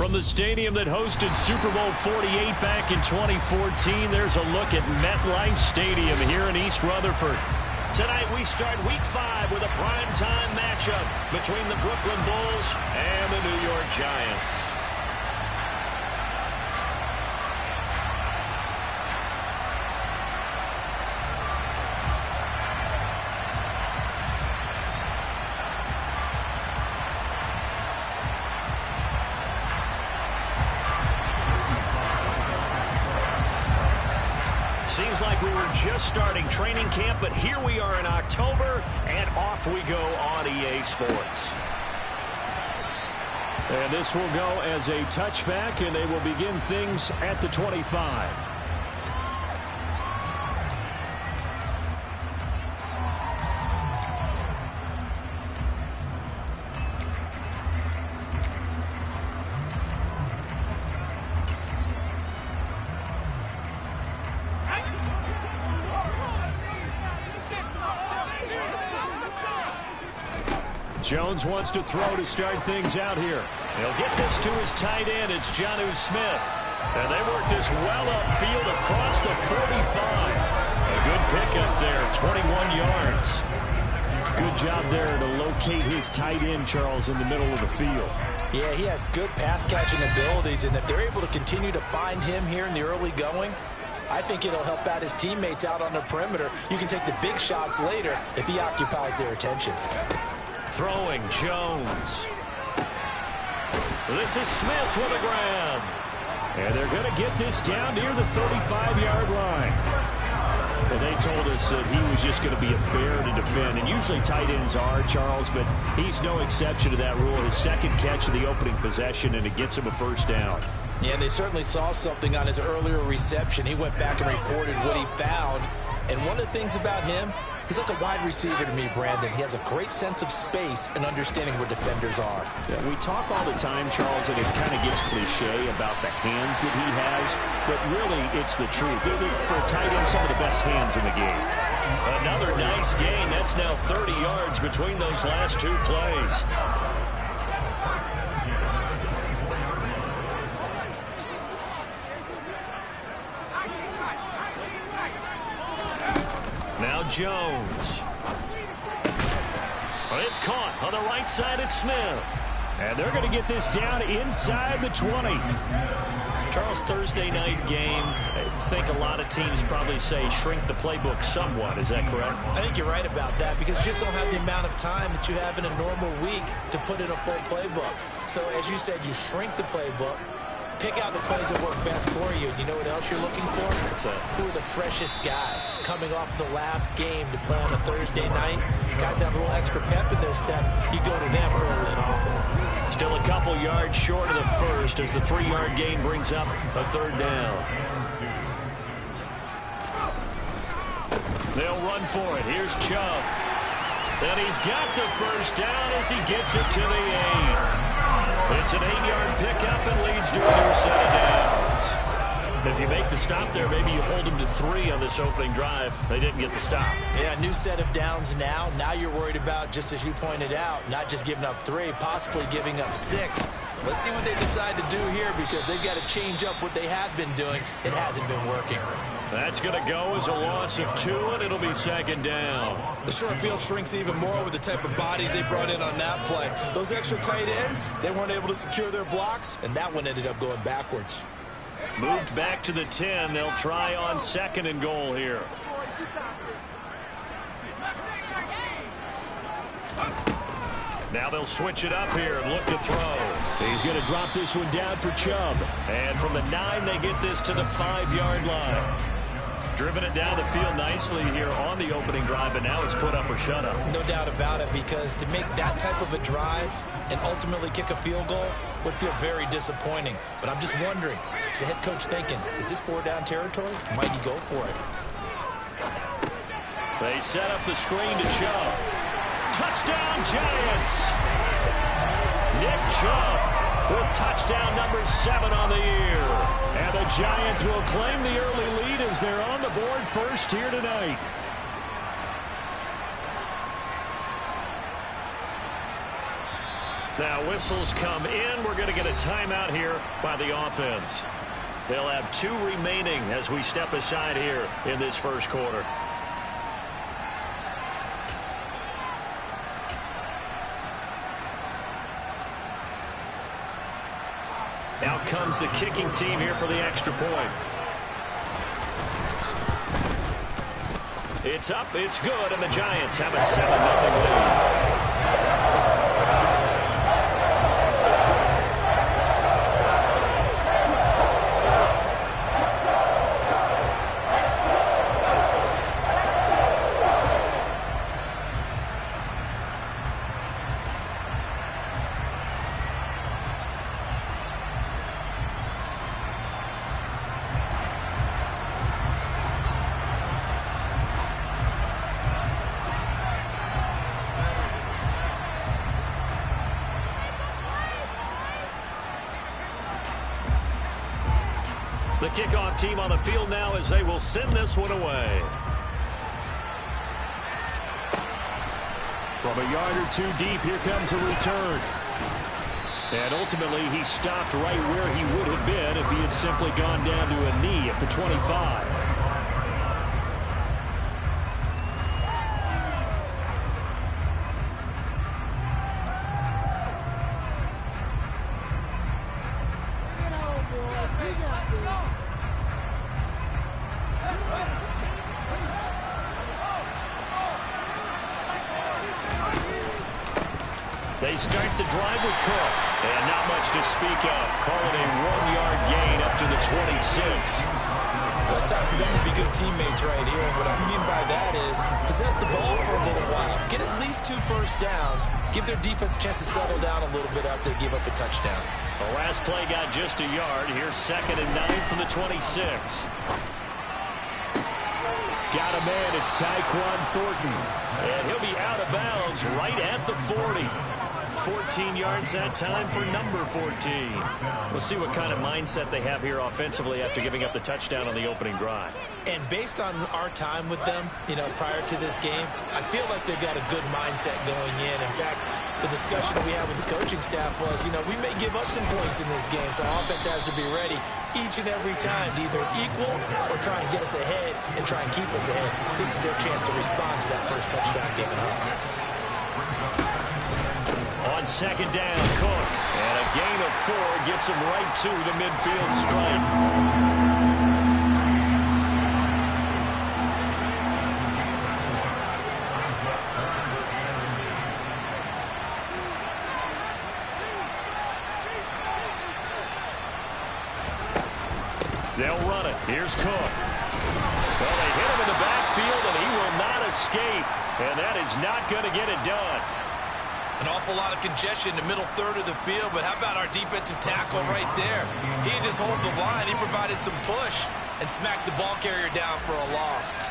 From the stadium that hosted Super Bowl 48 back in 2014, there's a look at MetLife Stadium here in East Rutherford. Tonight we start Week 5 with a primetime matchup between the Brooklyn Bulls and the New York Giants. Seems like we were just starting training camp, but here we are in October, and off we go on EA Sports. And this will go as a touchback, and they will begin things at the 25. Jones wants to throw to start things out here. He'll get this to his tight end. It's Jonnu Smith. And they work this well upfield across the 45. A good pickup there, 21 yards. Good job there to locate his tight end, Charles, in the middle of the field. Yeah, he has good pass-catching abilities, and if they're able to continue to find him here in the early going, I think it'll help out his teammates out on the perimeter. You can take the big shots later if he occupies their attention. Throwing, Jones. This is Smith with a grab. And they're going to get this down near the 35-yard line. Well, they told us that he was just going to be a bear to defend. And usually tight ends are, Charles, but he's no exception to that rule. His second catch of the opening possession, and it gets him a first down. Yeah, and they certainly saw something on his earlier reception. He went back and reported what he found. And one of the things about him, he's like a wide receiver to me, Brandon. He has a great sense of space and understanding where defenders are. Yeah, we talk all the time, Charles, and it kind of gets cliche about the hands that he has, but really it's the truth. For a tight end, some of the best hands in the game. Another nice gain. That's now 30 yards between those last two plays. Now Jones. It's caught on the right side at Smith. And they're going to get this down inside the 20. Charles, Thursday night game, I think a lot of teams probably say shrink the playbook somewhat. Is that correct? I think you're right about that because you just don't have the amount of time that you have in a normal week to put in a full playbook. So as you said, you shrink the playbook. Pick out the plays that work best for you. You know what else you're looking for? Who are the freshest guys coming off the last game to play on a Thursday night? Guys have a little extra pep in their step. You go to them early and often. Still a couple yards short of the first as the 3-yard gain brings up a third down. They'll run for it. Here's Chubb. And he's got the first down as he gets it to the 8. It's an 8-yard pickup and leads to a new set of downs. If you make the stop there, maybe you hold them to 3 on this opening drive. They didn't get the stop. Yeah, new set of downs now. Now you're worried about, just as you pointed out, not just giving up 3, possibly giving up 6. Let's see what they decide to do here because they've got to change up what they have been doing. It hasn't been working. That's going to go as a loss of 2, and it'll be second down. The short field shrinks even more with the type of bodies they brought in on that play. Those extra tight ends, they weren't able to secure their blocks, and that one ended up going backwards. Moved back to the 10. They'll try on second and goal here. Now they'll switch it up here and look to throw. He's going to drop this one down for Chubb. And from the 9, they get this to the 5-yard line. Driven it down the field nicely here on the opening drive, and now it's put up or shut up. No doubt about it, because to make that type of a drive and ultimately kick a field goal would feel very disappointing. But I'm just wondering, is the head coach thinking, is this 4-down territory? Might he go for it? They set up the screen to Chubb. Touchdown, Giants! Nick Chubb with touchdown number 7 on the year. And the Giants will claim the early lead as they're on the board first here tonight. Now whistles come in. We're going to get a timeout here by the offense. They'll have 2 remaining as we step aside here in this first quarter. Out comes the kicking team here for the extra point. It's up, it's good, and the Giants have a 7-0 lead. The kickoff team on the field now as they will send this one away. From a yard or 2 deep, here comes a return. And ultimately, he stopped right where he would have been if he had simply gone down to a knee at the 25. They start the drive with Cook. And not much to speak of. Call it a 1-yard gain up to the 26. Well, it's time for them to be good teammates right here. And what I mean by that is possess the ball for a little while. Get at least 2 first downs. Give their defense a chance to settle down a little bit after they give up a touchdown. The last play got just a yard. Here's 2nd and 9 from the 26. Got a man. It's Tyquan Thornton. And he'll be out of bounds right at the 40. 14 yards that time for number 14. We'll see what kind of mindset they have here offensively after giving up the touchdown on the opening drive. And based on our time with them, prior to this game, I feel like they've got a good mindset going in. In fact, the discussion that we had with the coaching staff was, we may give up some points in this game, so offense has to be ready each and every time to either equal or try and get us ahead and try and keep us ahead. This is their chance to respond to that first touchdown given up. On 2nd down, Cook. And a gain of 4 gets him right to the midfield stripe. They'll run it. Here's Cook. Well, they hit him in the backfield, and he will not escape. And that is not going to get it done. An awful lot of congestion in the middle third of the field, but how about our defensive tackle right there? He didn't just hold the line. He provided some push and smacked the ball carrier down for a loss.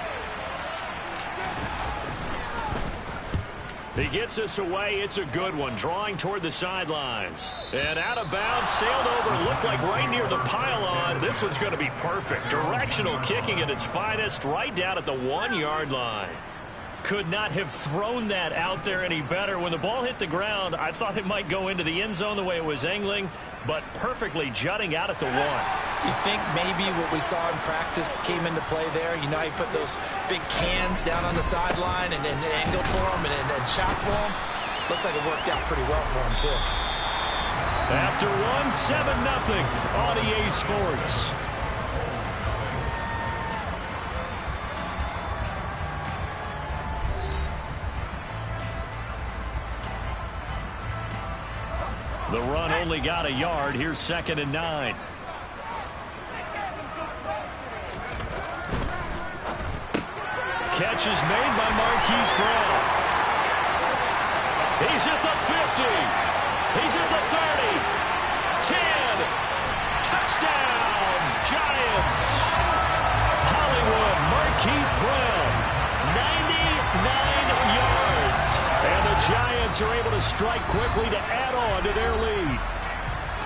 He gets us away. It's a good one. Drawing toward the sidelines. And out of bounds, sailed over, looked like right near the pylon. This one's going to be perfect. Directional kicking at its finest, right down at the 1-yard line. Could not have thrown that out there any better. When the ball hit the ground, I thought it might go into the end zone the way it was angling, but perfectly jutting out at the 1. You think maybe what we saw in practice came into play there? You put those big cans down on the sideline and angled for them and shot for them. Looks like it worked out pretty well for him, too. After 7-0 on EA Sports. The run only got a yard. Here's 2nd and 9. Catch is made by Marquise Brown. He's at the 50. He's at the 30. 10. Touchdown, Giants. Hollywood, Marquise Brown. 99 yards. And the Giants are able to strike quickly to add on to their lead.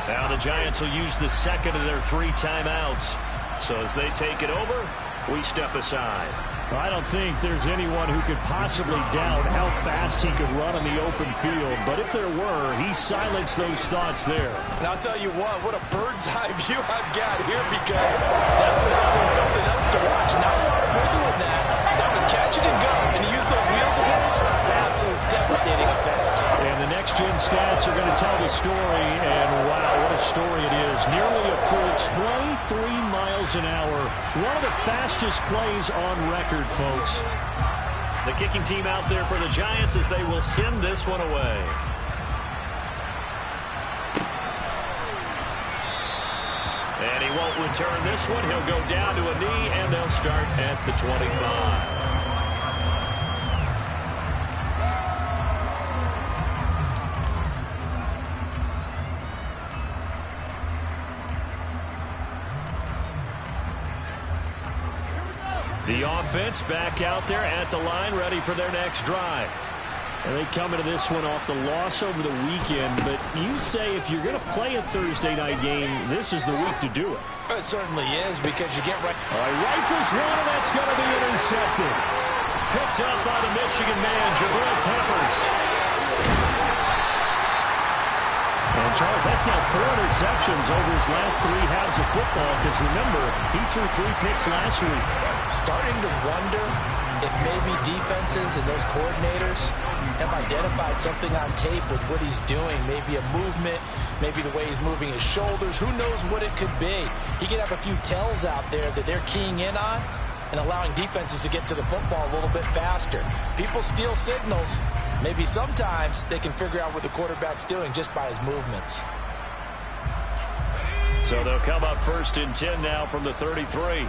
Now the Giants will use the 2nd of their 3 timeouts. So as they take it over, we step aside. I don't think there's anyone who could possibly doubt how fast he could run on the open field. But if there were, he silenced those thoughts there. And I'll tell you what a bird's eye view I've got here, because that was actually something else to watch. Not a lot of wiggle in that. That was catch it and go. And he used those wheels of his. Absolute devastating effect. And the next-gen stats are going to tell the story. And wow, what a story it is. Nearly a full 23 miles an hour. One of the fastest plays on record, folks. The kicking team out there for the Giants as they will send this one away. And he won't return this one. He'll go down to a knee, and they'll start at the 25. The offense back out there at the line, ready for their next drive. And they come into this one off the loss over the weekend, but you say if you're going to play a Thursday night game, this is the week to do it. It certainly is, because you get right. All right, rifles one, and that's going to be intercepted. Picked up by the Michigan man, Jabril Peppers. And, Charles, that's now 4 interceptions over his last 3 halves of football, because, remember, he threw 3 picks last week. Starting to wonder if maybe defenses and those coordinators have identified something on tape with what he's doing. Maybe a movement, maybe the way he's moving his shoulders. Who knows what it could be? He could have a few tells out there that they're keying in on and allowing defenses to get to the football a little bit faster. People steal signals. Maybe sometimes they can figure out what the quarterback's doing just by his movements. So they'll come up 1st and 10 now from the 33.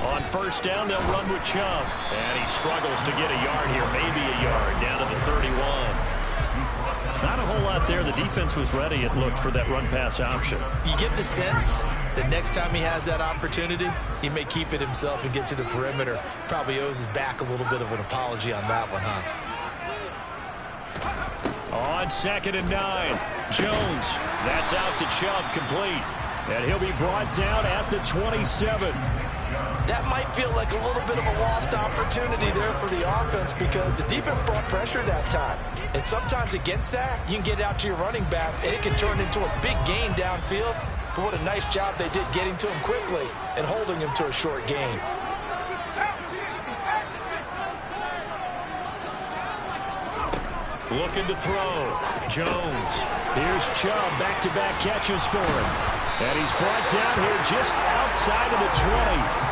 On 1st down, they'll run with Chubb. And he struggles to get a yard here, maybe a yard, down to the 31. Not a whole lot there. The defense was ready, it looked, for that run-pass option. You get the sense that next time he has that opportunity, he may keep it himself and get to the perimeter. Probably owes his back a little bit of an apology on that one, huh? On 2nd and 9, Jones. That's out to Chubb, complete. And he'll be brought down at the 27. That might feel like a little bit of a lost opportunity there for the offense, because the defense brought pressure that time. And sometimes against that, you can get out to your running back, and it can turn into a big gain downfield. But what a nice job they did getting to him quickly and holding him to a short gain. Looking to throw. Jones. Here's Chubb. Back-to-back catches for him. And he's brought down here just outside of the 20.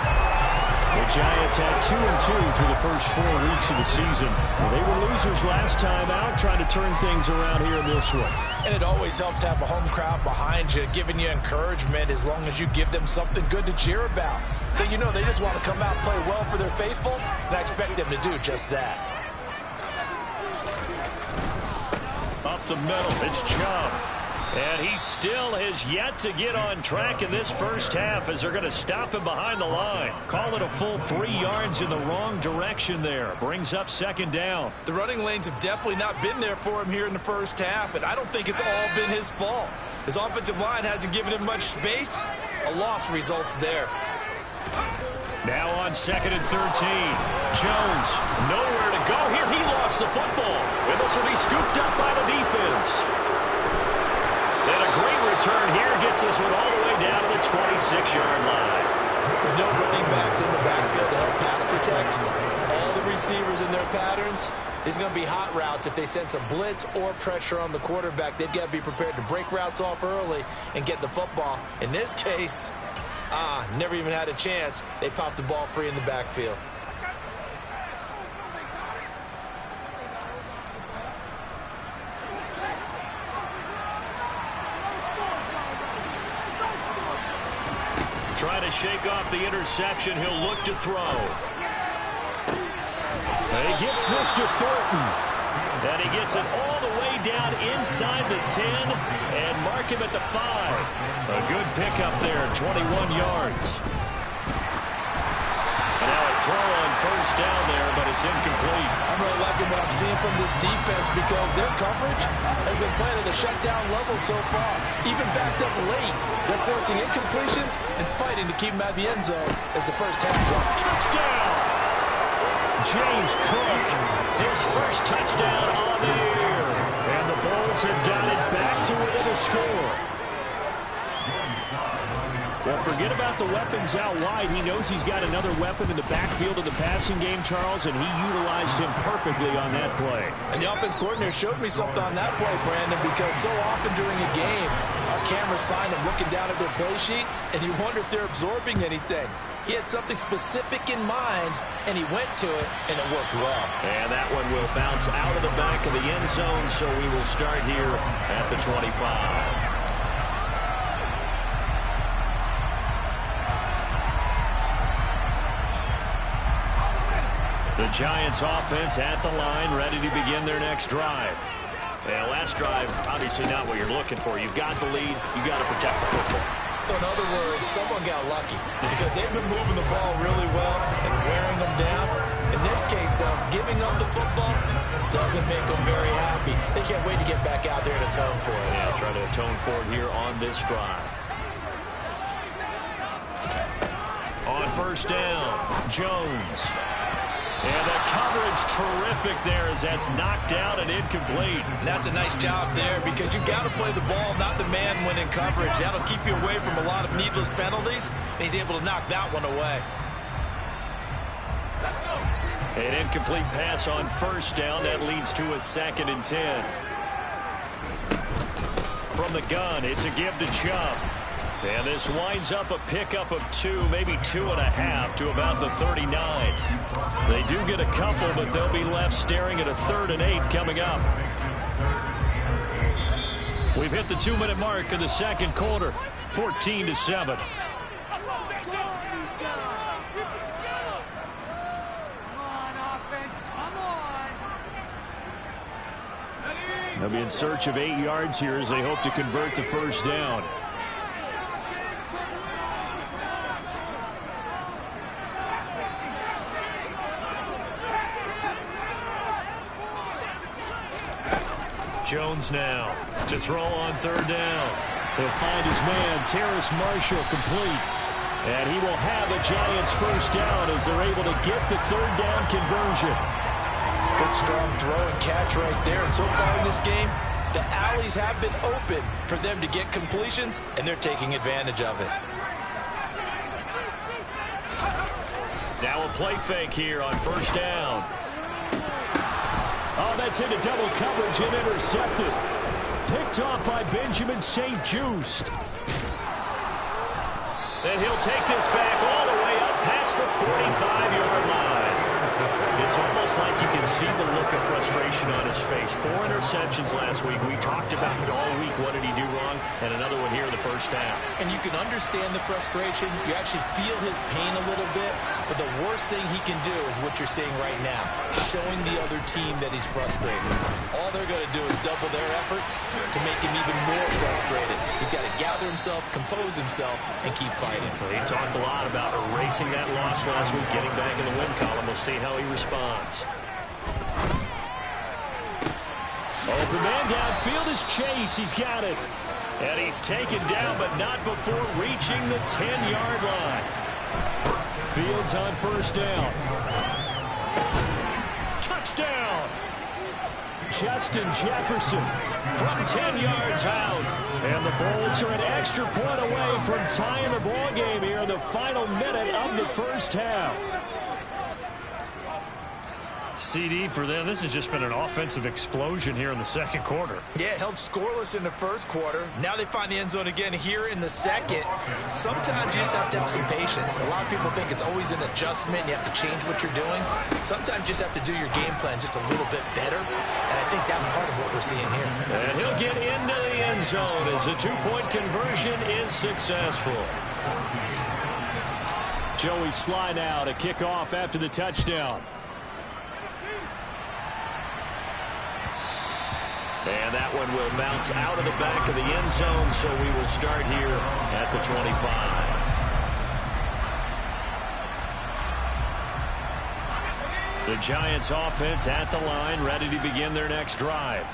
The Giants had 2-2 through the first 4 weeks of the season. Well, they were losers last time out, trying to turn things around here in this one. And it always helps to have a home crowd behind you, giving you encouragement as long as you give them something good to cheer about. So you know they just want to come out and play well for their faithful, and I expect them to do just that. Up the middle, it's Chubb. And he still has yet to get on track in this first half, as they're going to stop him behind the line. Call it a full 3 yards in the wrong direction there. Brings up 2nd down. The running lanes have definitely not been there for him here in the first half, and I don't think it's all been his fault. His offensive line hasn't given him much space. A loss results there. Now on 2nd and 13. Jones, nowhere to go here. He lost the football. And this will be scooped up by the defense. And a great return here gets this one all the way down to the 26-yard line. With no running backs in the backfield to help pass protect, all the receivers in their patterns, there's going to be hot routes. If they sense a blitz or pressure on the quarterback, they've got to be prepared to break routes off early and get the football. In this case, never even had a chance. They popped the ball free in the backfield. Trying to shake off the interception. He'll look to throw. And he gets this to Thornton. And he gets it all the way down inside the 10 and mark him at the 5. A good pickup there, 21 yards. And now a throw on first down there, but it's incomplete. I'm really liking what I'm seeing from this defense because their coverage has been playing at a shutdown level so far. Even backed up late, they're forcing incompletions and fighting to keep them out of the end zone as the first half runs. Touchdown! James Cook, his first touchdown on the year. And the Bulls have got it back to within a score. Well, forget about the weapons out wide. He knows he's got another weapon in the backfield of the passing game, Charles, and he utilized him perfectly on that play. And the offense coordinator showed me something on that play, Brandon, because so often during a game, our cameras find them looking down at their play sheets, and you wonder if they're absorbing anything. He had something specific in mind, and he went to it, and it worked well. And that one will bounce out of the back of the end zone, so we will start here at the 25. The Giants offense at the line, ready to begin their next drive. And last drive, obviously not what you're looking for. You've got the lead. You've got to protect the football. So in other words, someone got lucky because they've been moving the ball really well and wearing them down. In this case, though, giving up the football doesn't make them very happy. They can't wait to get back out there and atone for it. Yeah, try to atone for it here on this drive. On first down, Jones. And the coverage terrific there as that's knocked down and incomplete. And that's a nice job there because you've got to play the ball, not the man when in coverage. That'll keep you away from a lot of needless penalties, and he's able to knock that one away. An incomplete pass on first down. That leads to a 2nd and 10. From the gun, it's a give to Chubb. And this winds up a pickup of 2, maybe 2.5 to about the 39. They do get a couple, but they'll be left staring at a 3rd and 8 coming up. We've hit the 2-minute mark of the second quarter, 14-7. They'll be in search of 8 yards here as they hope to convert the first down. Jones now to throw on third down. He'll find his man, Terrace Marshall, complete. And he will have a Giants first down as they're able to get the third down conversion. Good strong throw and catch right there. And so far in this game, the alleys have been open for them to get completions, and they're taking advantage of it. Now a play fake here on first down. Oh, that's into double coverage and intercepted. Picked off by Benjamin St-Juste. And he'll take this back all the way up past the 45-yard line. It's almost like you can see the look of frustration on his face. 4 interceptions last week. We talked about it all week. What did he do wrong? And another one here in the first half. And you can understand the frustration. You actually feel his pain a little bit. But the worst thing he can do is what you're seeing right now, showing the other team that he's frustrated. All they're going to do is double their efforts to make him even more frustrated. He's got to gather himself, compose himself, and keep fighting. Well, he talked a lot about erasing that loss last week, getting back in the win column. We'll see how he responds. Open man downfield is Chase. He's got it. And he's taken down, but not before reaching the 10-yard line. Fields on first down. Touchdown! Justin Jefferson from 10 yards out. And the Bulls are an extra point away from tying the ball game here in the final minute of the first half. CD for them. This has just been an offensive explosion here in the second quarter. Yeah, held scoreless in the first quarter. Now they find the end zone again here in the second. Sometimes you just have to have some patience. A lot of people think it's always an adjustment. You have to change what you're doing. Sometimes you just have to do your game plan just a little bit better. And I think that's part of what we're seeing here. And he'll get into the end zone as the two-point conversion is successful. Joey Sly now to kick off after the touchdown. And that one will bounce out of the back of the end zone, so we will start here at the 25. The Giants offense at the line, ready to begin their next drive.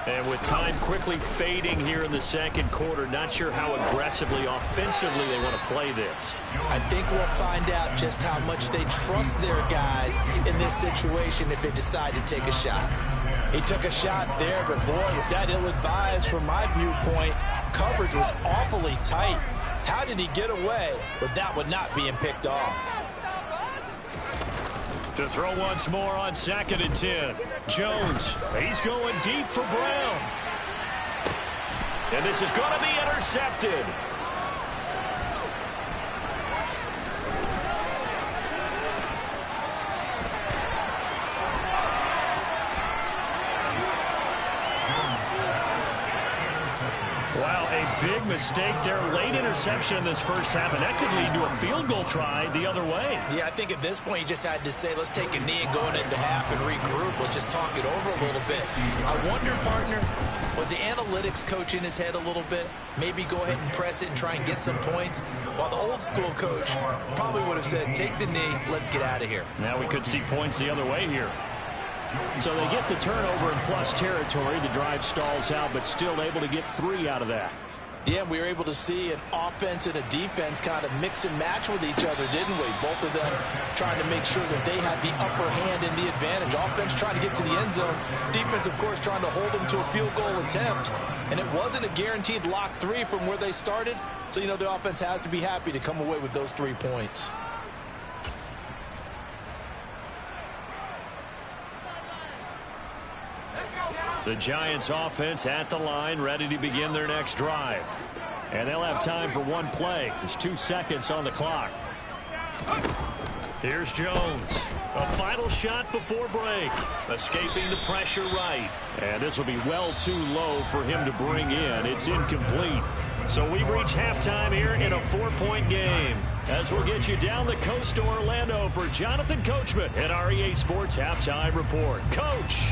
And with time quickly fading here in the second quarter, not sure how aggressively, offensively they want to play this. I think we'll find out just how much they trust their guys in this situation if they decide to take a shot. He took a shot there, but boy, was that ill-advised from my viewpoint. Coverage was awfully tight. How did he get away with that one not being picked off? To throw once more on 2nd and 10. Jones, he's going deep for Brown. And this is going to be intercepted. Wow, a big mistake there. Late interception in this first half, and that could lead to a field goal try the other way. Yeah, I think at this point you just had to say, let's take a knee and go into half and regroup. Let's just talk it over a little bit. I wonder, partner, was the analytics coach in his head a little bit? Maybe go ahead and press it and try and get some points? While the old school coach probably would have said, take the knee, let's get out of here. Now we could see points the other way here. So they get the turnover in plus territory. The drive stalls out, but still able to get 3 out of that. Yeah, we were able to see an offense and a defense kind of mix and match with each other, didn't we? Both of them trying to make sure that they had the upper hand and the advantage. Offense trying to get to the end zone. Defense, of course, trying to hold them to a field goal attempt. And it wasn't a guaranteed lock 3 from where they started. So, you know, the offense has to be happy to come away with those 3 points. The Giants offense at the line, ready to begin their next drive. And they'll have time for one play. There's 2 seconds on the clock. Here's Jones. A final shot before break. Escaping the pressure right. And this will be well too low for him to bring in. It's incomplete. So we've reached halftime here in a 4-point game. As we'll get you down the coast to Orlando for Jonathan Coachman at our EA Sports Halftime Report. Coach.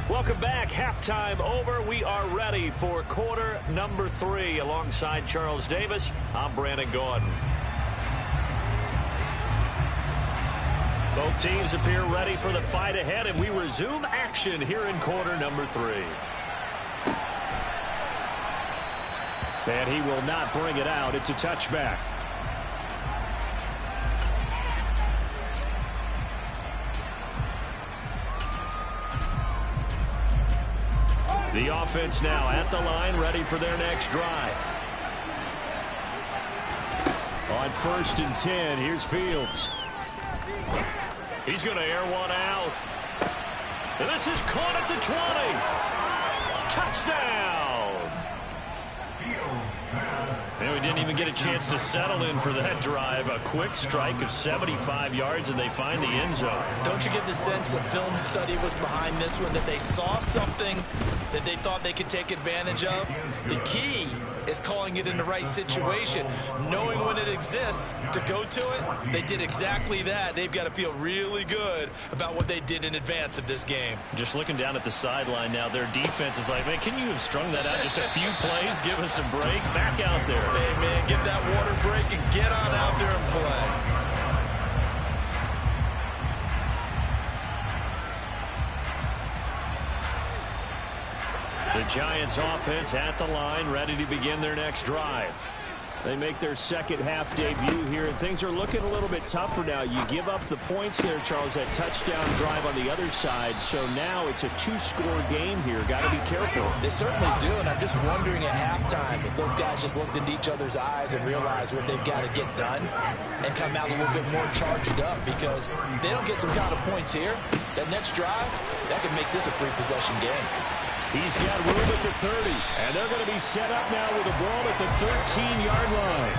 Welcome back. Halftime over. We are ready for quarter number 3. Alongside Charles Davis, I'm Brandon Gordon. Both teams appear ready for the fight ahead, and we resume action here in quarter number 3. And he will not bring it out. It's a touchback. The offense now at the line, ready for their next drive. On 1st and 10, here's Fields. He's going to air one out. And this is caught at the 20. Touchdown! And we didn't even get a chance to settle in for that drive. A quick strike of 75 yards, and they find the end zone. Don't you get the sense that film study was behind this one, that they saw something that they thought they could take advantage of? The key is calling it in the right situation, knowing when it exists to go to it. They did exactly that. They've got to feel really good about what they did in advance of this game. Just looking down at the sideline now, their defense is like, man, can you have strung that out just a few plays? Give us a break. Back out there. Hey, man, give that water break and get on out there and play. The Giants offense at the line, ready to begin their next drive. They make their second half debut here, and things are looking a little bit tougher now. You give up the points there, Charles, that touchdown drive on the other side. So now it's a 2-score game here. Got to be careful. They certainly do, and I'm just wondering at halftime if those guys just looked into each other's eyes and realized what they've got to get done and come out a little bit more charged up, because if they don't get some kind of points here, that next drive, that could make this a 3-possession game. He's got room at the 30, and they're going to be set up now with a ball at the 13-yard line.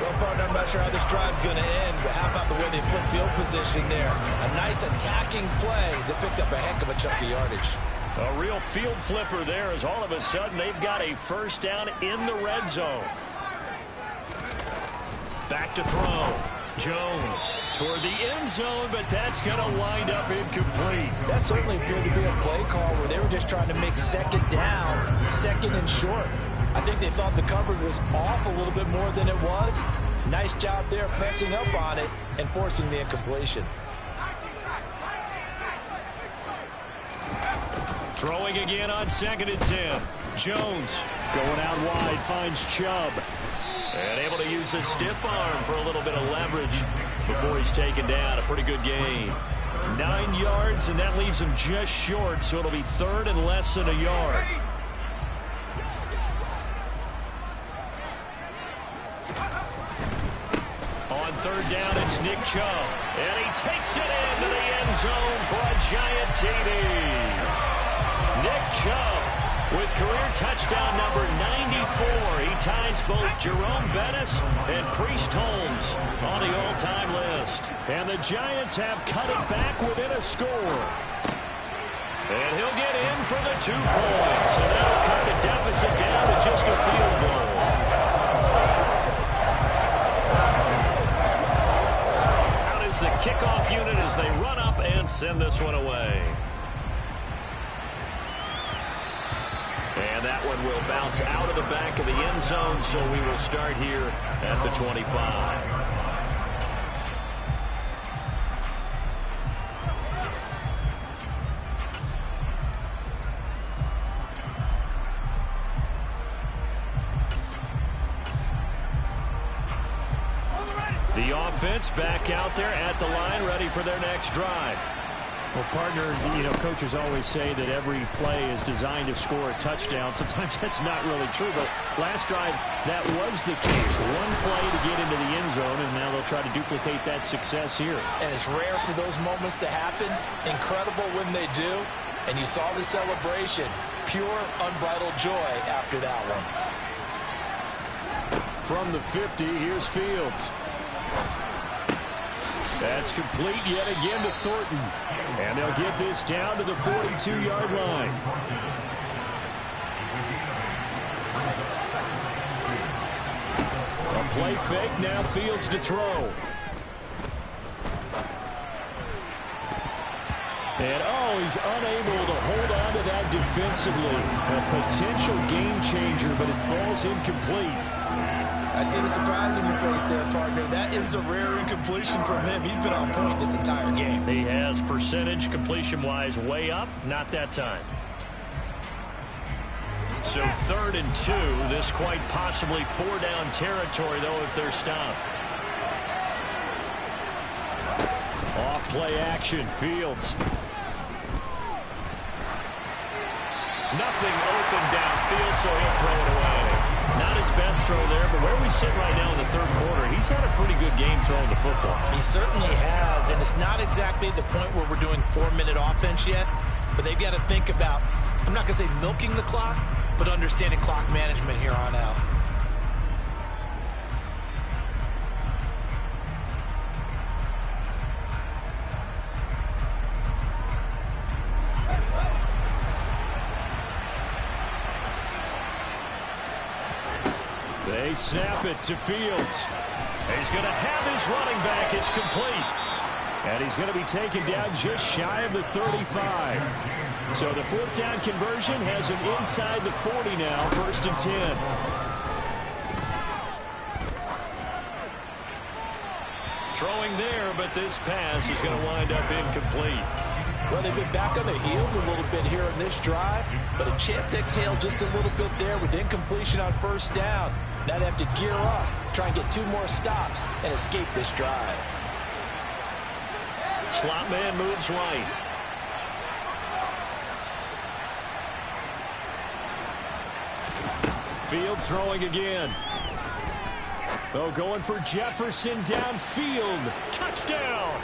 Well, partner, I'm not sure how this drive's going to end, but how about the way they flip field position there? A nice attacking play that picked up a heck of a chunk of yardage. A real field flipper there, as all of a sudden they've got a first down in the red zone. Back to throw. Jones toward the end zone, but that's going to wind up incomplete. That certainly appeared to be a play call where they were just trying to make second down, second and short. I think they thought the coverage was off a little bit more than it was. Nice job there pressing up on it and forcing the incompletion. Throwing again on 2nd and 10. Jones going out wide, finds Chubb. And able to use his stiff arm for a little bit of leverage before he's taken down. A pretty good gain. 9 yards, and that leaves him just short, so it'll be 3rd and less than a yard. On 3rd down, it's Nick Chubb. And he takes it into the end zone for a giant TD. Nick Chubb with career touchdown number 94. He ties both Jerome Bettis and Priest Holmes on the all-time list. And the Giants have cut it back within a score. And he'll get in for the 2 points. And that'll cut the deficit down to just a field goal. Out is the kickoff unit as they run up and send this one away. And that one will bounce out of the back of the end zone, so we will start here at the 25. The offense back out there at the line, ready for their next drive. Well, partner, coaches always say that every play is designed to score a touchdown. Sometimes that's not really true, but last drive, that was the case. One play to get into the end zone, and now they'll try to duplicate that success here. And it's rare for those moments to happen. Incredible when they do. And you saw the celebration. Pure, unbridled joy after that one. From the 50, here's Fields. That's complete yet again to Thornton. And they'll get this down to the 42-yard line. A play fake, now Fields to throw. And, he's unable to hold on to that defensively. A potential game changer, but it falls incomplete. I see the surprise on your face there, partner. That is a rare incompletion from him. He's been on point this entire game. He has percentage completion-wise way up. Not that time. So 3rd and 2. This quite possibly 4-down territory, though, if they're stopped. Off play action. Fields. Nothing open downfield, so he'll throw it away. Not his best throw there, but where we sit right now in the 3rd quarter, he's had a pretty good game throwing the football. He certainly has, and it's not exactly at the point where we're doing 4-minute offense yet, but they've got to think about, I'm not going to say milking the clock, but understanding clock management here on out. They snap it to Fields. He's going to have his running back. It's complete. And he's going to be taken down just shy of the 35. So the 4th down conversion has him inside the 40 now, 1st and 10. Throwing there, but this pass is going to wind up incomplete. Well, they've been back on their heels a little bit here in this drive, but a chance to exhale just a little bit there with incompletion on 1st down. Now they have to gear up, try and get 2 more stops, and escape this drive. Slot man moves right. Fields throwing again. Going for Jefferson downfield. Touchdown!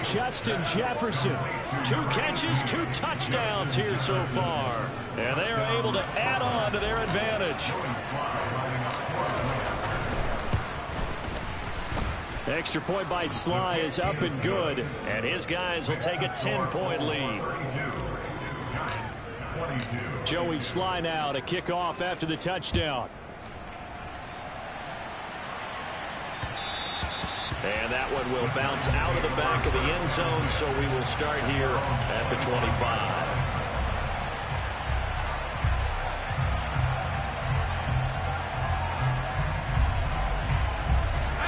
Justin Jefferson. 2 catches, 2 touchdowns here so far. And they are able to add on to their advantage. Extra point by Sly is up and good. And his guys will take a 10-point lead. Joey Sly now to kick off after the touchdown. And that one will bounce out of the back of the end zone, so we will start here at the 25.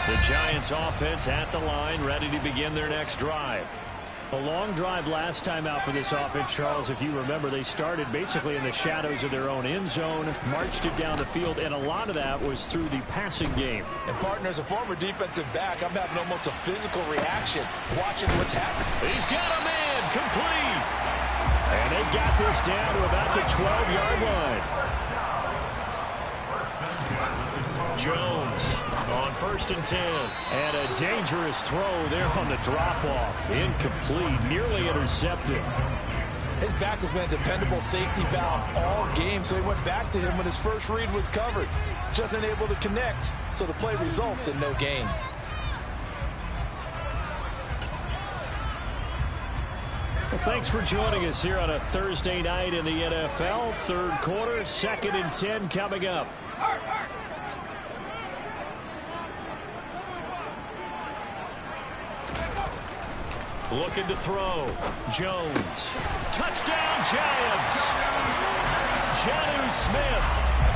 The Giants offense at the line, ready to begin their next drive. A long drive last time out for this offense, Charles. If you remember, they started basically in the shadows of their own end zone, marched it down the field, and a lot of that was through the passing game. And, partner, as a former defensive back, I'm having almost a physical reaction watching what's happening. He's got a man complete. And they've got this down to about the 12-yard line. Jones on 1st and 10. And a dangerous throw there on the drop-off. Incomplete, nearly intercepted. His back has been a dependable safety valve all game, so he went back to him when his first read was covered. Just unable to connect, so the play results in no gain. Well, thanks for joining us here on a Thursday night in the NFL. Third quarter, 2nd and 10 coming up. Looking to throw. Jones. Touchdown, Giants. Jonnu Smith.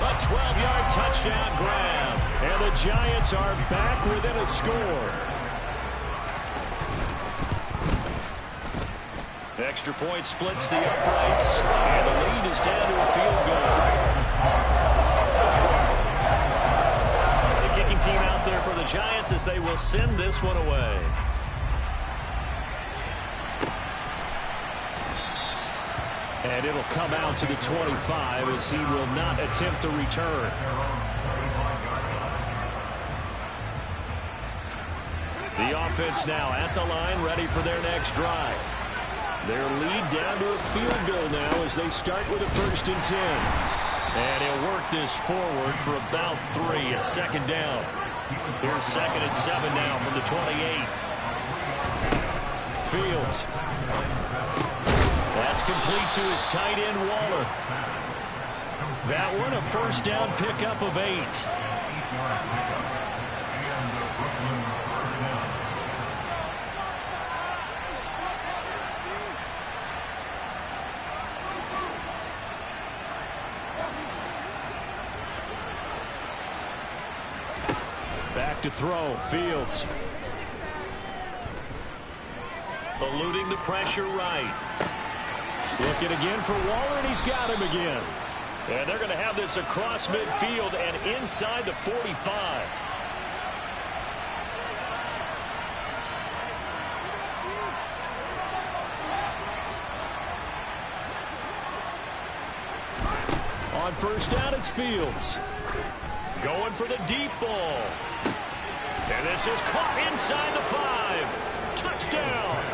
A 12-yard touchdown grab. And the Giants are back within a score. Extra point splits the uprights. And the lead is down to a field goal. The kicking team out there for the Giants as they will send this one away. And it'll come out to the 25 as he will not attempt to return. The offense now at the line, ready for their next drive. Their lead down to a field goal now as they start with a 1st and 10. And he'll work this forward for about 3 at 2nd down. Here's 2nd and 7 now from the 28. Fields. That's complete to his tight end, Waller. That one a 1st down pickup of 8. Back to throw. Fields. Eluding the pressure right. Looking again for Waller, and he's got him again. And they're going to have this across midfield and inside the 45. On 1st down, it's Fields. Going for the deep ball. And this is caught inside the 5. Touchdown.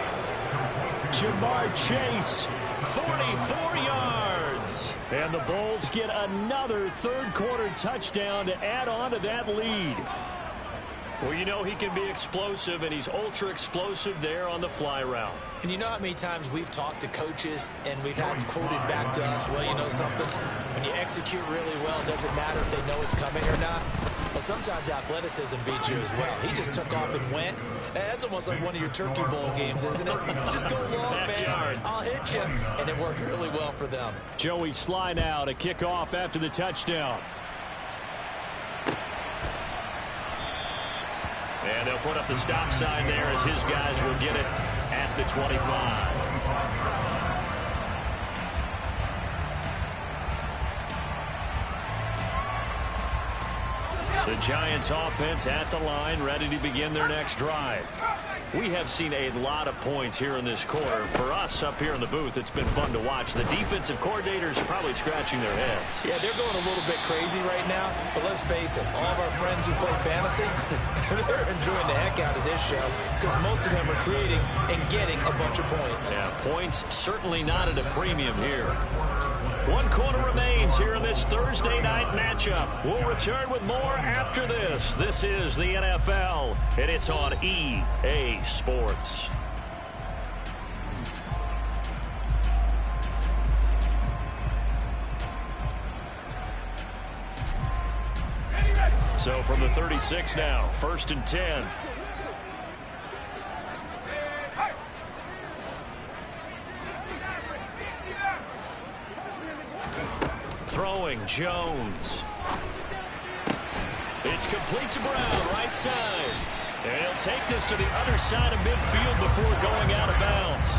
Jamar Chase. 44 yards. And the Bulls get another third-quarter touchdown to add on to that lead. Well, you know he can be explosive, and he's ultra-explosive there on the fly route. And you know how many times we've talked to coaches and we've had quoted back to us, well, you know something? When you execute really well, it doesn't matter if they know it's coming or not. Well, sometimes athleticism beats you as well. He just took off and went. That's almost like one of your Turkey Bowl games, isn't it? Just go long, man. I'll hit you. And it worked really well for them. Joey Sly now to kick off after the touchdown. And they'll put up the stop sign there as his guys will get it at the 25. The Giants offense at the line, ready to begin their next drive. We have seen a lot of points here in this quarter. For us up here in the booth, it's been fun to watch. The defensive coordinators probably scratching their heads. Yeah, they're going a little bit crazy right now, but let's face it, all of our friends who play fantasy, they're enjoying the heck out of this show because most of them are creating and getting a bunch of points. Yeah, points certainly not at a premium here. 1 quarter remains here in this Thursday night matchup. We'll return with more after this. This is the NFL, and it's on EA Sports. So from the 36 now, 1st and 10. throwing, Jones. It's complete to Brown, right side. And he'll take this to the other side of midfield before going out of bounds.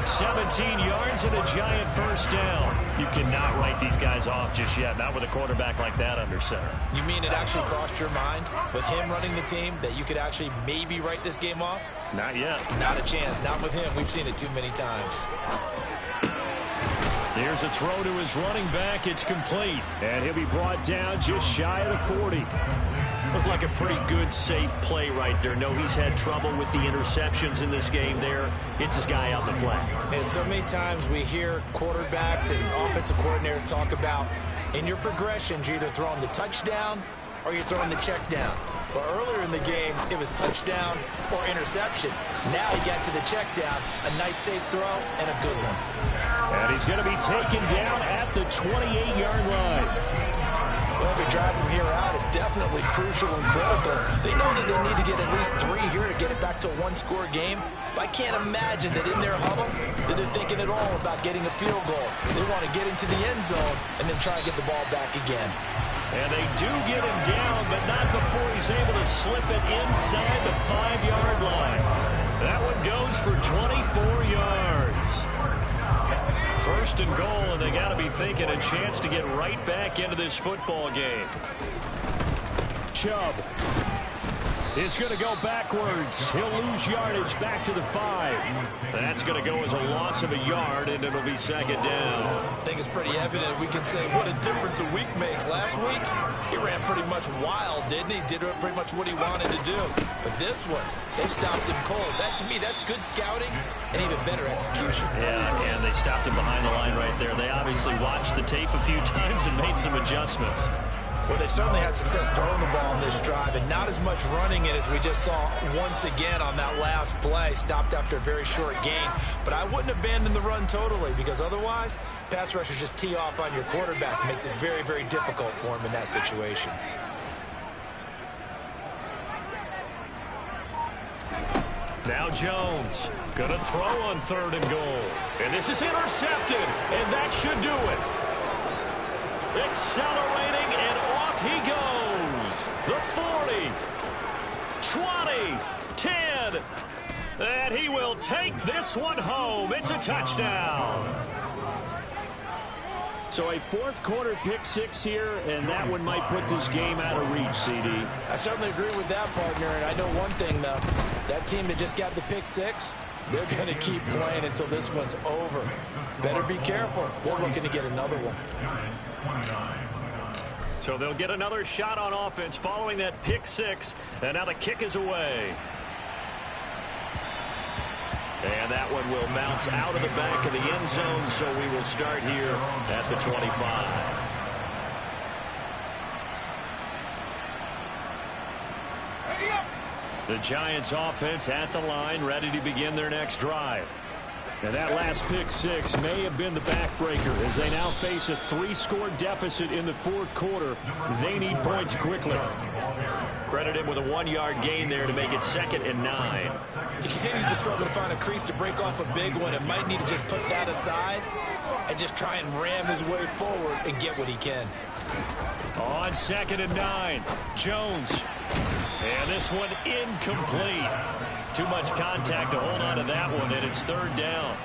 17 yards and a giant first down. You cannot write these guys off just yet, not with a quarterback like that under center. You mean it actually crossed your mind with him running the team that you could actually maybe write this game off? Not yet. Not a chance. Not with him. We've seen it too many times. Here's a throw to his running back. It's complete. And he'll be brought down just shy of the 40. Looked like a pretty good, safe play right there. No, he's had trouble with the interceptions in this game there. Hits his guy out the flat. And so many times we hear quarterbacks and offensive coordinators talk about in your progressions, you're either throwing the touchdown or you're throwing the check down. But earlier in the game, it was touchdown or interception. Now he got to the check down, a nice safe throw, and a good one. And he's going to be taken down at the 28-yard line. Well, every drive from here out is definitely crucial and critical. They know that they need to get at least 3 here to get it back to a one-score game. But I can't imagine that in their huddle that they're thinking at all about getting a field goal. They want to get into the end zone and then try and get the ball back again. And they do get him down, but not before he's able to slip it inside the 5-yard line. That one goes for 24 yards. First and goal, and they got to be thinking a chance to get right back into this football game. Chubb is going to go backwards. He'll lose yardage back to the 5. That's going to go as a loss of a yard, and it'll be second down. I think it's pretty evident. We can say what a difference a week makes. Last week, he ran pretty much wild, didn't he? Did pretty much what he wanted to do. But this one, they stopped him cold. That, to me, that's good scouting and even better execution. Yeah, and they stopped him behind the line right there. They obviously watched the tape a few times and made some adjustments. Well, they certainly had success throwing the ball on this drive, and not as much running it as we just saw once again on that last play. Stopped after a very short gain. But I wouldn't abandon the run totally, because otherwise, pass rushers just tee off on your quarterback. It makes it very, very difficult for him in that situation. Now Jones going to throw on 3rd and goal. And this is intercepted, and that should do it. Accelerating, and off he goes. The 40, 20, 10. And he will take this one home. It's a touchdown. So a 4th quarter pick 6 here, and that one might put this game out of reach, CD. I certainly agree with that, partner. And I know one thing, though. That team that just got the pick 6, they're going to keep playing until this one's over. Better be careful. They're looking to get another one. So they'll get another shot on offense following that pick 6. And now the kick is away. And that one will bounce out of the back of the end zone, so we will start here at the 25. The Giants offense at the line, ready to begin their next drive. And that last pick 6 may have been the backbreaker as they now face a 3-score deficit in the 4th quarter. They need points quickly. Credit him with a 1-yard gain there to make it 2nd and 9. He continues to struggle to find a crease to break off a big one, and might need to just put that aside and just try and ram his way forward and get what he can. On 2nd and 9, Jones. And this one incomplete. Too much contact to hold on to that one, and it's 3rd down.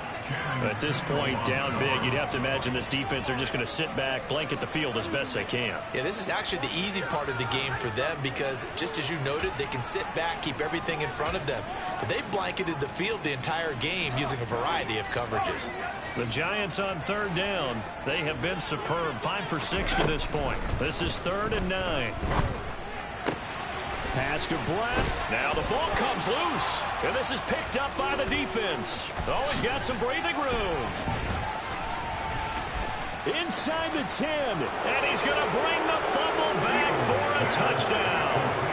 At this point, down big, you'd have to imagine this defense are just going to sit back, blanket the field as best they can. Yeah, this is actually the easy part of the game for them because, just as you noted, they can sit back, keep everything in front of them. But they've blanketed the field the entire game using a variety of coverages. The Giants on 3rd down. They have been superb, 5 for 6 to this point. This is 3rd and 9. Pass to Brett. Now the ball comes loose. And this is picked up by the defense. Always got some breathing room. Inside the 10. And he's going to bring the fumble back for a touchdown.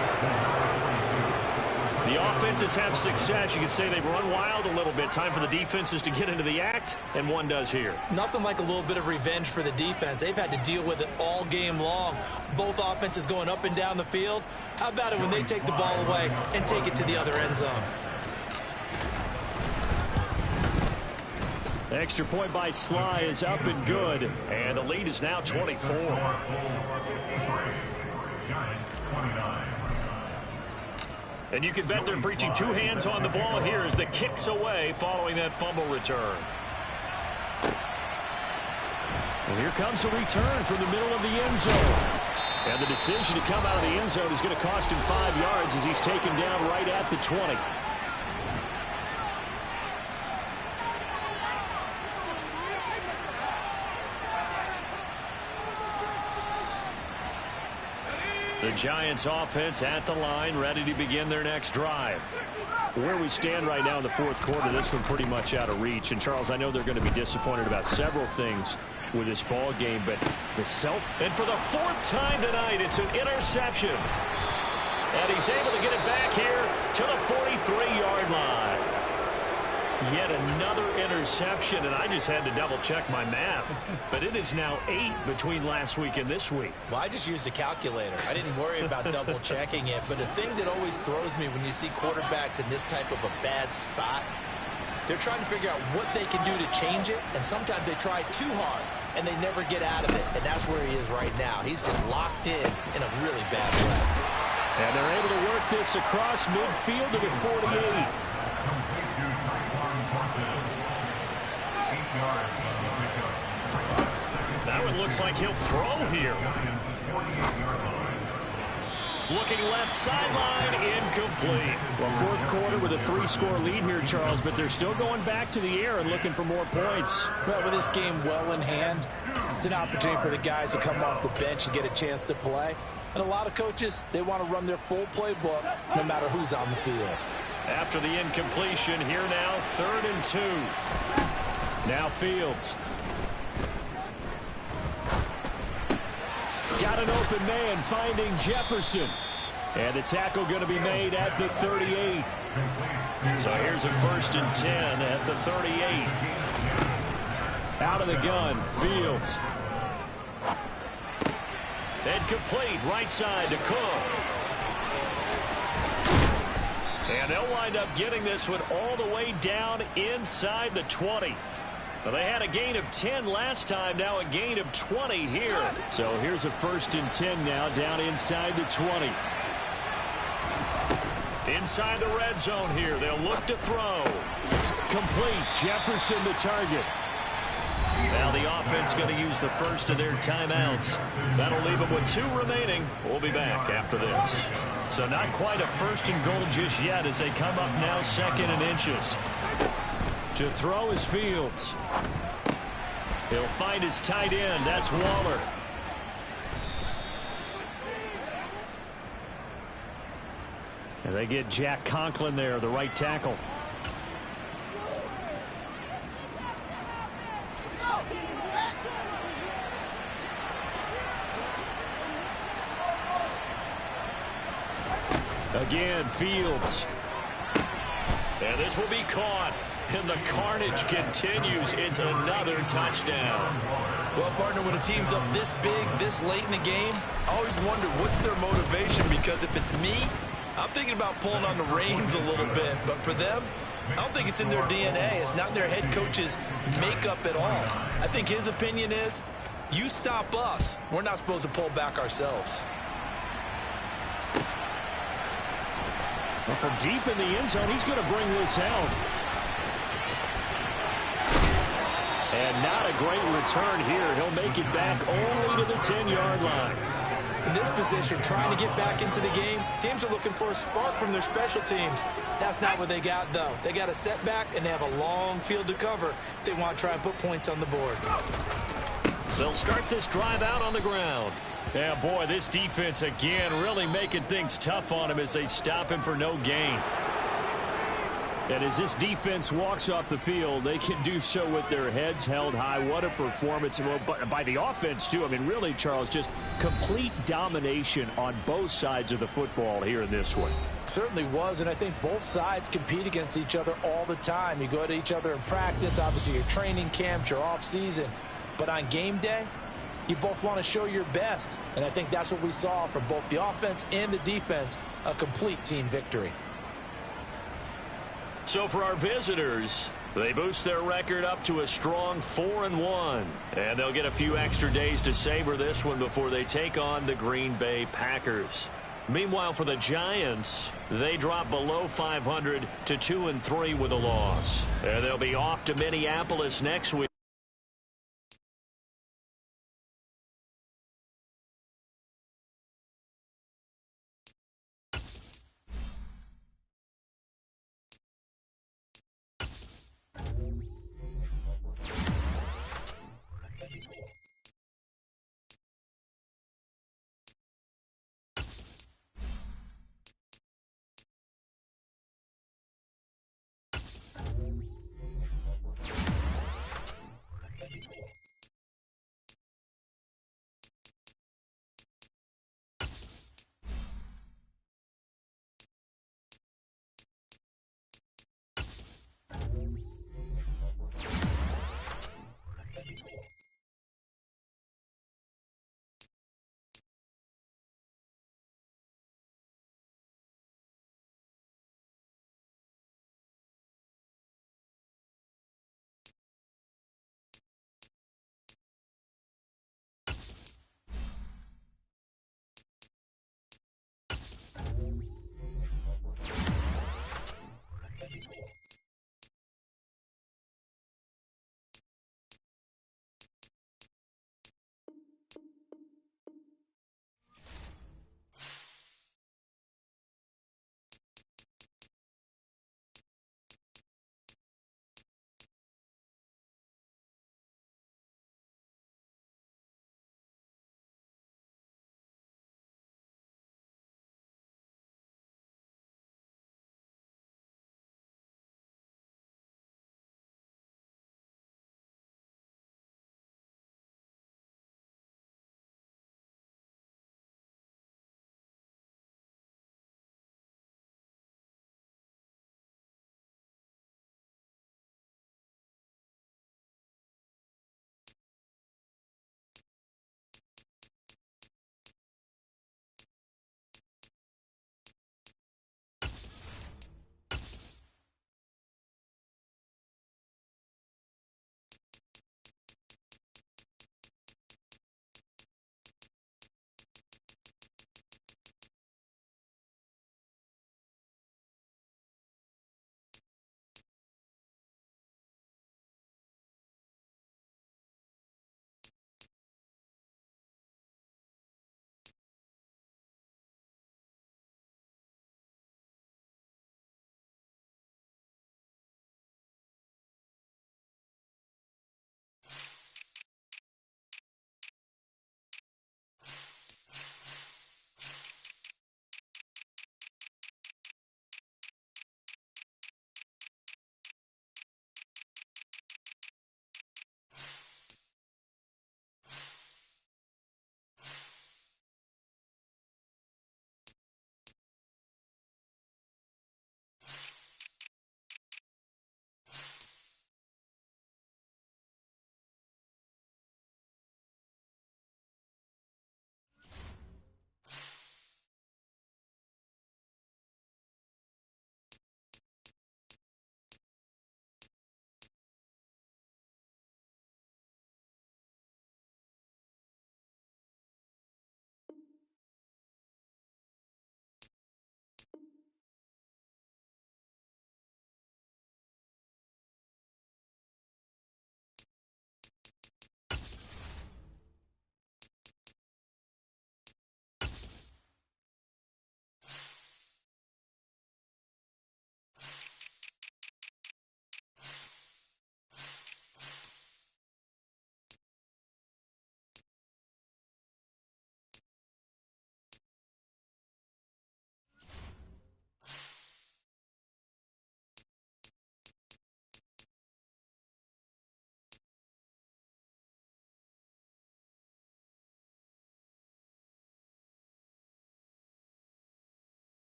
The offenses have success. You can say they've run wild a little bit. Time for the defenses to get into the act, and one does here. Nothing like a little bit of revenge for the defense. They've had to deal with it all game long. Both offenses going up and down the field. How about it when they take the ball away and take it to the other end zone? Extra point by Sly is up and good. And the lead is now 24. And you can bet they're preaching two hands on the ball here as the kick's away following that fumble return. And here comes a return from the middle of the end zone. And the decision to come out of the end zone is going to cost him 5 yards as he's taken down right at the 20. The Giants offense at the line, ready to begin their next drive. Where we stand right now in the fourth quarter, this one pretty much out of reach. And, Charles, I know they're going to be disappointed about several things with this ball game, but the and for the fourth time tonight, it's an interception. And he's able to get it back here to the 43-yard line. Yet another interception, and I just had to double-check my math. But it is now 8 between last week and this week. Well, I just used a calculator. I didn't worry about double-checking it. But the thing that always throws me when you see quarterbacks in this type of a bad spot, they're trying to figure out what they can do to change it, and sometimes they try too hard, and they never get out of it. And that's where he is right now. He's just locked in a really bad way. And they're able to work this across midfield to the 48. That one looks like he'll throw here. Looking left sideline, incomplete. Well, fourth quarter with a 3-score lead here, Charles, but they're still going back to the air and looking for more points. Well, with this game well in hand, it's an opportunity for the guys to come off the bench and get a chance to play. And a lot of coaches, they want to run their full playbook no matter who's on the field. After the incompletion, here now, 3rd and 2. Now Fields. Got an open man finding Jefferson. And the tackle going to be made at the 38. So here's a 1st and 10 at the 38. Out of the gun, Fields. And complete, right side to Cook. And they'll wind up getting this one all the way down inside the 20. Well, they had a gain of 10 last time, now a gain of 20 here. So here's a 1st and 10 now down inside the 20. Inside the red zone here, they'll look to throw. Complete, Jefferson the target. Now the offense going to use the first of their timeouts. That'll leave them with 2 remaining. We'll be back after this. So not quite a 1st and goal just yet as they come up now 2nd and inches. To throw is Fields. He'll find his tight end. That's Waller. And they get Jack Conklin there, the right tackle. Again, Fields. And this will be caught. And the carnage continues. It's another touchdown. Well, partner, when a team's up this big, this late in the game, I always wonder what's their motivation, because if it's me, I'm thinking about pulling on the reins a little bit. But for them, I don't think it's in their DNA. It's not their head coach's makeup at all. I think his opinion is, you stop us, we're not supposed to pull back ourselves. Well, from deep in the end zone, he's going to bring this out. And not a great return here. He'll make it back only to the 10-yard line. In this position, trying to get back into the game, teams are looking for a spark from their special teams. That's not what they got, though. They got a setback, and they have a long field to cover if they want to try and put points on the board. They'll start this drive out on the ground. Yeah, boy, this defense, again, really making things tough on him as they stop him for no gain. And as this defense walks off the field, they can do so with their heads held high. What a performance by the offense, too. I mean, really, Charles, just complete domination on both sides of the football here in this one. Certainly was, and I think both sides compete against each other all the time. You go to each other in practice, obviously your training camps, your off-season. But on game day, you both want to show your best. And I think that's what we saw from both the offense and the defense, a complete team victory. So for our visitors, They boost their record up to a strong 4-1. And they'll get a few extra days to savor this one before they take on the Green Bay Packers. Meanwhile, for the Giants, they drop below 500 to 2-3 with a loss. And they'll be off to Minneapolis next week.